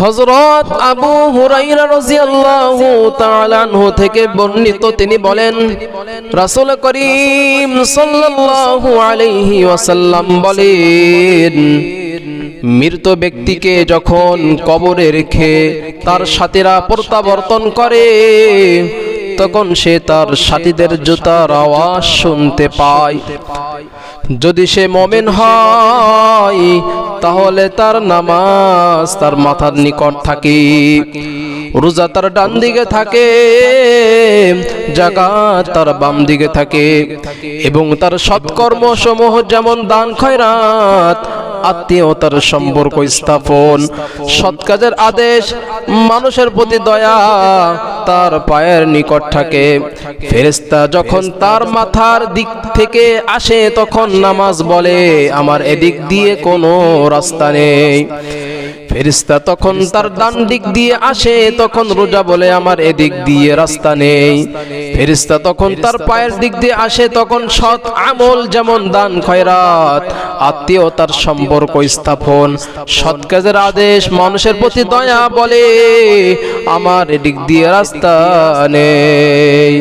হযরত আবু হুরায়রা রাদিয়াল্লাহু তাআলা আনহু থেকে বর্ণিত, তিনি বলেন রাসূল করিম সাল্লাল্লাহু আলাইহি ওয়াসাল্লাম বলেন, মৃত ব্যক্তিকে যখন কবরে রেখে তার সাথীরা প্রত্যাবর্তন করে তখন সে তার সাথীদের জুতার আওয়াজ শুনতে পায়। যদি সে মুমিন হয় তাহলে তার নামাজ তার মাথার নিকট থাকে, রোজা তার ডান দিকে থাকে, যাকাত তার বাম দিকে থাকে এবং তার সৎকর্ম সমূহ যেমন দান খয়রাত, আত্মীয়তার সম্পর্ক স্থাপন, সৎ কাজের আদেশ, মানুষের প্রতি দয়া তার পায়ের নিকট থাকে। ফেরেশতা যখন তার মাথার দিক থেকে আসে তখন নামাজ বলে, আমার এদিক দিয়ে কোনো রাস্তা নেই। ফেরেশতা তখন তার ডান দিক দিয়ে আসে তখন রোজা বলে, আমার এদিক দিয়ে রাস্তা নেই। ফেরেশতা তখন তার পায়ের দিক দিয়ে আসে তখন সৎ আমল যেমন দান খয়রাত, আত্মীয়তার সম্পর্ক স্থাপন, সৎ কাজের আদেশ, মানুষের প্রতি দয়া বলে, আমার এদিক দিয়ে রাস্তা নেই।